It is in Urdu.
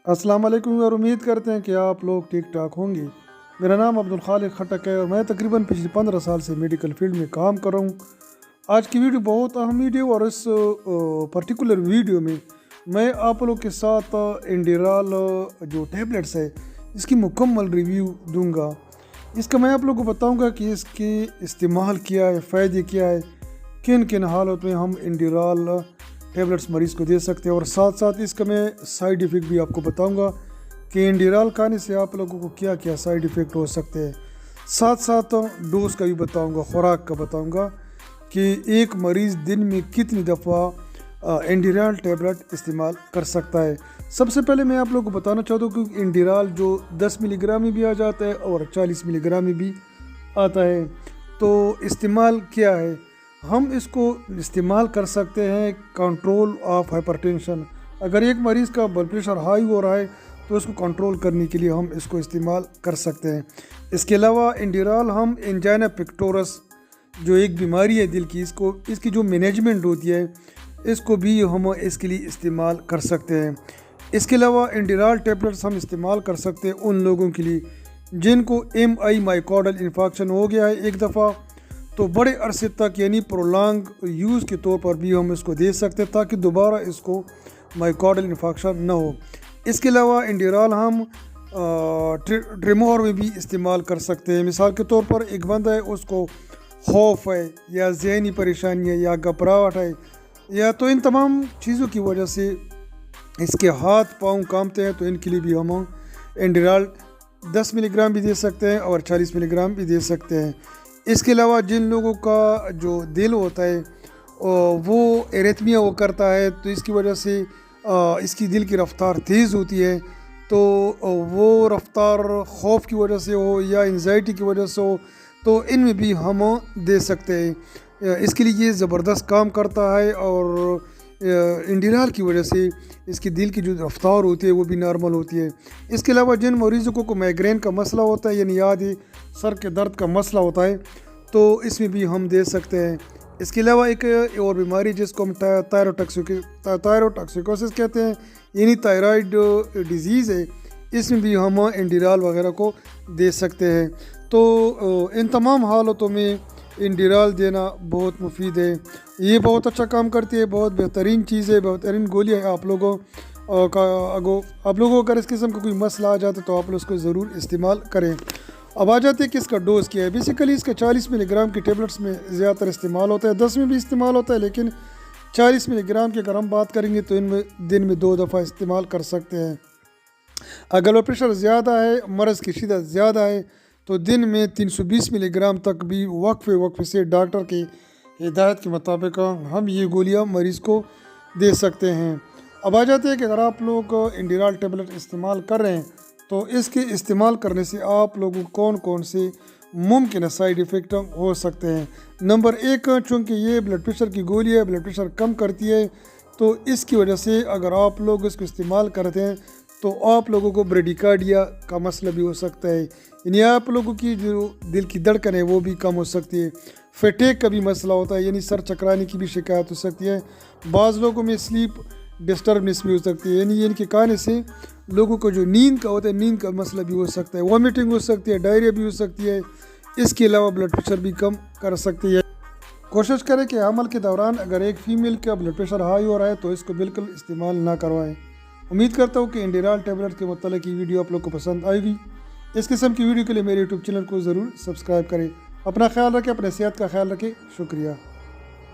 السلام علیکم اور امید کرتے ہیں کہ آپ لوگ ٹھیک ٹھاک ہوں گے۔ میرا نام عبدالخالق خٹک ہے اور میں تقریباً پچھلی 15 سال سے میڈیکل فیلڈ میں کام کر رہا ہوں۔ آج کی ویڈیو بہت اہم ویڈیو اور اس پرٹیکولر ویڈیو میں آپ لوگ کے ساتھ انڈیرال جو ٹیبلٹس ہے اس کی مکمل ریویو دوں گا۔ اس کا میں آپ لوگوں کو بتاؤں گا کہ اس کی استعمال کیا ہے، فائدے کیا ہے، کن کن حالت میں ہم انڈیرال ٹیبلٹس مریض کو دے سکتے ہیں، اور ساتھ ساتھ اس کا میں سائیڈ ایفیکٹ بھی آپ کو بتاؤں گا کہ انڈیرال کھانے سے آپ لوگوں کو کیا کیا سائیڈ ایفیکٹ ہو سکتے ہیں۔ ساتھ ساتھ ڈوز کا بھی بتاؤں گا، خوراک کا بتاؤں گا کہ ایک مریض دن میں کتنی دفعہ انڈیرال ٹیبلٹ استعمال کر سکتا ہے۔ سب سے پہلے میں آپ لوگوں کو بتانا چاہتا ہوں کہ انڈیرال جو 10 ملی گرام میں بھی آ جاتا ہے اور 40 ملی گرام میں بھی آتا ہے، تو استعمال کیا ہے۔ ہم اس کو استعمال کر سکتے ہیں کنٹرول آف ہائپر ٹینشن۔ اگر ایک مریض کا بلڈ پریشر ہائی ہو رہا ہے تو اس کو کنٹرول کرنے کے لیے ہم اس کو استعمال کر سکتے ہیں۔ اس کے علاوہ انڈیرال ہم انجائنا پیکٹورس جو ایک بیماری ہے دل کی، اس کی جو مینجمنٹ ہوتی ہے اس کو بھی ہم اس کے لیے استعمال کر سکتے ہیں۔ اس کے علاوہ انڈیرال ٹیبلٹس ہم استعمال کر سکتے ہیں ان لوگوں کے لیے جن کو مائیکارڈل انفارکشن ہو گیا ہے ایک دفعہ، تو بڑے عرصے تک یعنی پرولانگ یوز کے طور پر بھی ہم اس کو دے سکتے ہیں تاکہ دوبارہ اس کو مائیکارڈل انفارکشن نہ ہو۔ اس کے علاوہ انڈیرال ہم ٹریمور میں بھی استعمال کر سکتے ہیں۔ مثال کے طور پر ایک بندہ ہے، اس کو خوف ہے یا ذہنی پریشانی ہے یا گھبراہٹ ہے، یا تو ان تمام چیزوں کی وجہ سے اس کے ہاتھ پاؤں کانپتے ہیں، تو ان کے لیے بھی ہم انڈیرال 10 ملی گرام بھی دے سکتے ہیں اور 40 ملی گرام بھی دے سکتے ہیں۔ اس کے علاوہ جن لوگوں کا جو دل ہوتا ہے وہ ایریتھمیا وہ کرتا ہے، تو اس کی وجہ سے اس کی دل کی رفتار تیز ہوتی ہے، تو وہ رفتار خوف کی وجہ سے ہو یا انزائٹی کی وجہ سے ہو، تو ان میں بھی ہم دے سکتے ہیں۔ اس کے لیے یہ زبردست کام کرتا ہے، اور انڈیرال کی وجہ سے اس کی دل کی جو رفتار ہوتی ہے وہ بھی نارمل ہوتی ہے۔ اس کے علاوہ جن مریضوں کو مائیگرین کا مسئلہ ہوتا ہے یعنی یاد سر کے درد کا مسئلہ ہوتا ہے، تو اس میں بھی ہم دے سکتے ہیں۔ اس کے علاوہ ایک اور بیماری جس کو ہم تائروٹاکسیکوسس کہتے ہیں یعنی تائرائڈ ڈیزیز ہے، اس میں بھی ہم انڈیرال وغیرہ کو دے سکتے ہیں۔ تو ان تمام حالتوں میں انڈیرال دینا بہت مفید ہے، یہ بہت اچھا کام کرتی ہے، بہت بہترین چیز ہے، بہترین گولی ہے۔ آپ لوگوں کو اگر اس قسم کا کوئی مسئلہ آ جاتا ہے تو آپ لوگ اس کو ضرور استعمال کریں۔ اب آ جاتے ہیں کہ اس کا ڈوز کیا ہے۔ بیسیکلی اس کا 40 ملی گرام کی ٹیبلٹس میں زیادہ تر استعمال ہوتا ہے، 10 میں بھی استعمال ہوتا ہے، لیکن 40 ملی گرام کی اگر ہم بات کریں گے تو ان میں دن میں 2 دفعہ استعمال کر سکتے ہیں۔ اگر بلڈ پریشر زیادہ ہے، مرض کی شدت زیادہ ہے، تو دن میں 320 ملی گرام تک بھی وقفے سے ڈاکٹر کی ہدایت کے مطابق ہم یہ گولیاں مریض کو دے سکتے ہیں۔ اب آ جاتے ہیں کہ اگر آپ لوگ انڈیرال ٹیبلٹ استعمال کر رہے ہیں تو اس کے استعمال کرنے سے آپ لوگوں کو کون سے ممکنہ سائیڈ ایفیکٹ ہو سکتے ہیں۔ نمبر 1، چونکہ یہ بلڈ پریشر کی گولی ہے، بلڈ پریشر کم کرتی ہے، تو اس کی وجہ سے اگر آپ لوگ اس کو استعمال کرتے ہیں تو آپ لوگوں کو بریڈیکارڈیا کا مسئلہ بھی ہو سکتا ہے، یعنی آپ لوگوں کی جو دل کی دھڑکن ہے وہ بھی کم ہو سکتی ہے۔ فیٹیک کا بھی مسئلہ ہوتا ہے، یعنی سر چکرانے کی بھی شکایت ہو سکتی ہے۔ بعض لوگوں میں سلیپ ڈسٹربنس بھی ہو سکتی ہے، یعنی ان کے کھانے سے لوگوں کو جو نیند کا ہوتا ہے، نیند کا مسئلہ بھی ہو سکتا ہے، وامٹنگ ہو سکتی ہے، ڈائریا بھی ہو سکتی ہے۔ اس کے علاوہ بلڈ پریشر بھی کم کر سکتی ہے۔ کوشش کریں کہ حمل کے دوران اگر ایک فیمیل کا بلڈ پریشر ہائی ہو رہا ہے تو اس کو بالکل استعمال نہ کروائیں۔ امید کرتا ہوں کہ انڈیرال ٹیبلٹ کے متعلق یہ ویڈیو آپ لوگ کو پسند آئے گی۔ اس قسم کی ویڈیو کے لیے میرے یوٹیوب چینل کو ضرور سبسکرائب کریں۔ اپنا خیال رکھیں، اپنے صحت کا خیال رکھیں۔ شکریہ۔